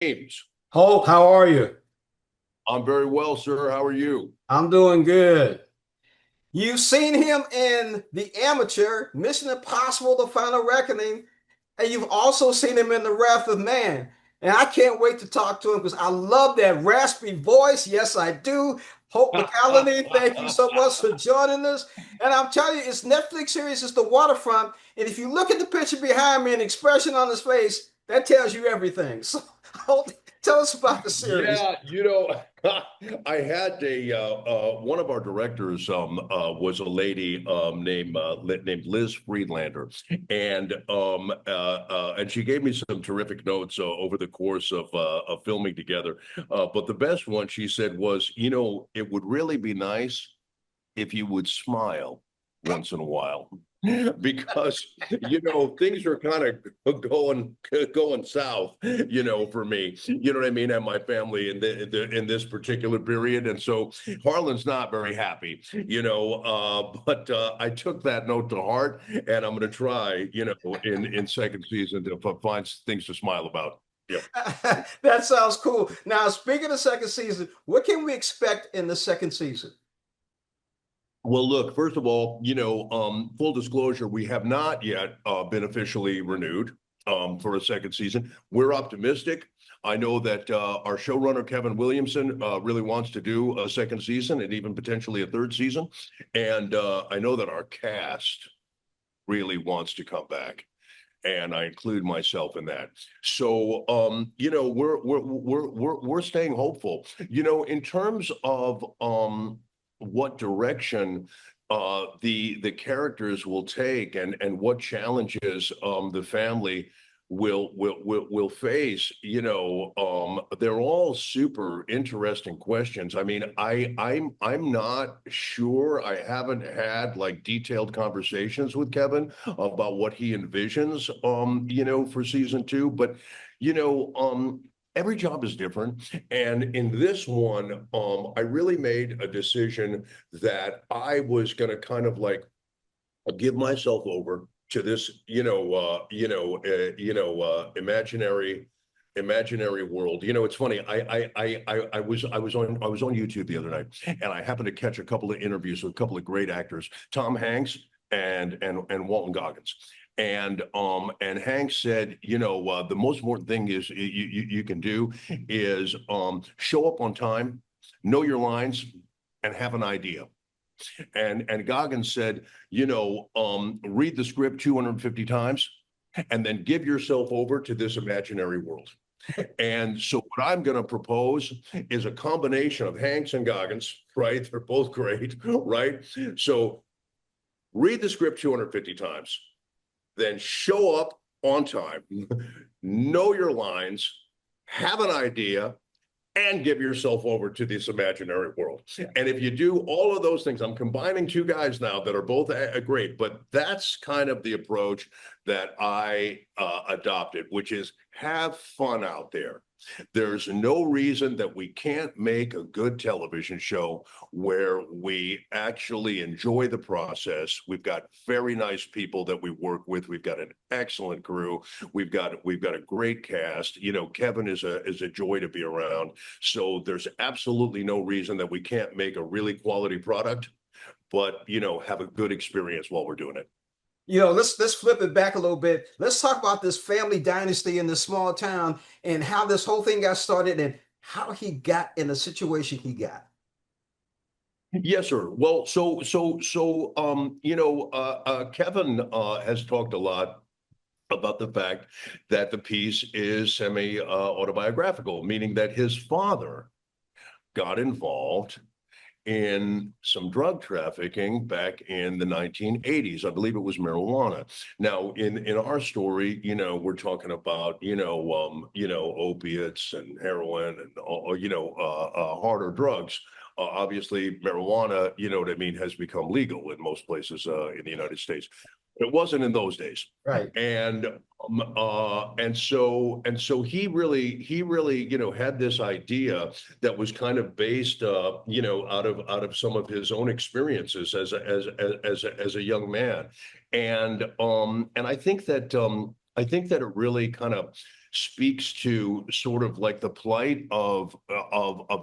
James. Holt, how are you? I'm very well, sir. How are you? I'm doing good. You've seen him in The Amateur, Mission Impossible: The Final Reckoning, and you've also seen him in The Wrath of Man. And I can't wait to talk to him because I love that raspy voice. Yes, I do. Holt McCallany, thank you so much for joining us. And I'm telling you, it's Netflix series, it's The Waterfront. And if you look at the picture behind me and the expression on his face, that tells you everything. So, Holt, tell us about the series. Yeah, I had a one of our directors was a lady named Liz Friedlander, and she gave me some terrific notes over the course of filming together. But the best one she said was, it would really be nice if you would smile once in a while. Because things are kind of going south, for me, what I mean, and my family in this particular period, and so Harlan's not very happy, but I took that note to heart, and I'm going to try, in second season to find things to smile about. Yeah. That sounds cool. Now, speaking of second season, what can we expect in the second season? Well, look, first of all, full disclosure, we have not yet been officially renewed for a second season. We're optimistic. I know that our showrunner, Kevin Williamson, really wants to do a second season and even potentially a third season. And I know that our cast really wants to come back. And I include myself in that. So, we're staying hopeful. In terms of what direction the characters will take and what challenges the family will face, they're all super interesting questions. I mean, I'm not sure. I haven't had like detailed conversations with Kevin about what he envisions for season two, but every job is different. And in this one, I really made a decision that I was going to kind of like give myself over to this, imaginary world. It's funny. I was on YouTube the other night, and I happened to catch a couple of interviews with a couple of great actors, Tom Hanks and Walton Goggins. And Hank said, the most important thing is you can do is show up on time, know your lines, and have an idea. And Goggins said, read the script 250 times and then give yourself over to this imaginary world. And so what I'm going to propose is a combination of Hanks and Goggins, right? They're both great, right? So read the script 250 times, then show up on time, know your lines, have an idea, and give yourself over to this imaginary world. And if you do all of those things, I'm combining two guys now that are both great, but that's kind of the approach that I adopted, which is have fun out there. There's no reason that we can't make a good television show where we actually enjoy the process. We've got very nice people that we work with. We've got an excellent crew. We've got a great cast. Kevin is a joy to be around. So there's absolutely no reason that we can't make a really quality product, but have a good experience while we're doing it. Let's flip it back a little bit. Let's talk about this family dynasty in this small town and how this whole thing got started and how he got in the situation he got. Yes, sir. Well, Kevin has talked a lot about the fact that the piece is semi autobiographical, meaning that his father got involved in some drug trafficking back in the 1980s. I believe it was marijuana. Now, in our story, we're talking about opiates and heroin and harder drugs. Obviously, marijuana, what I mean, has become legal in most places in the United States. It wasn't in those days, Right. and so he really had this idea that was kind of based out of some of his own experiences as a young man, and I think that it really kind of speaks to sort of like the plight of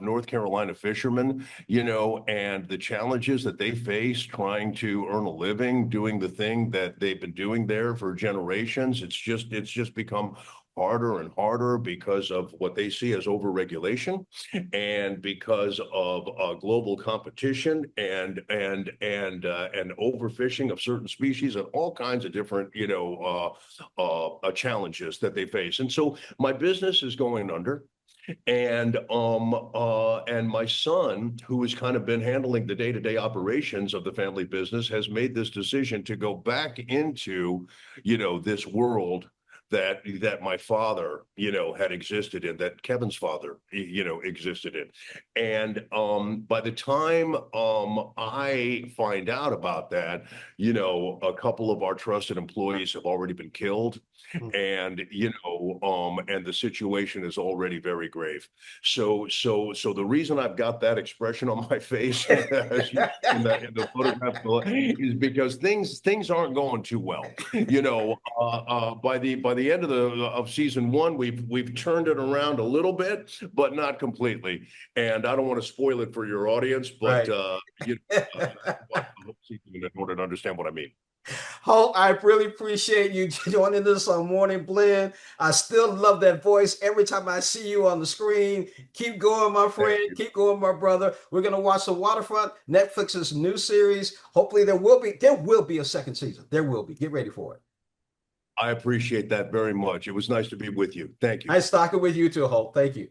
North Carolina fishermen, and the challenges that they face trying to earn a living, doing the thing that they've been doing there for generations. It's just become harder and harder because of what they see as overregulation, and because of global competition, and overfishing of certain species, and all kinds of different challenges that they face. And so my business is going under. And my son, who has kind of been handling the day-to-day operations of the family business, has made this decision to go back into, this world that my father, had existed in, that Kevin's father, existed in. And by the time I find out about that, a couple of our trusted employees have already been killed. And and the situation is already very grave. So the reason I've got that expression on my face as you in the photograph is because things aren't going too well. By the end of season one, we've turned it around a little bit, but not completely. And I don't want to spoil it for your audience, but in order to understand what I mean. Holt, I really appreciate you joining us on Morning Blend. I still love that voice every time I see you on the screen. Keep going, my friend. Keep going, my brother. We're gonna watch The Waterfront, Netflix's new series. Hopefully, there will be a second season. There will be. Get ready for it. I appreciate that very much. It was nice to be with you. Thank you. Nice talking with you too, Holt. Thank you.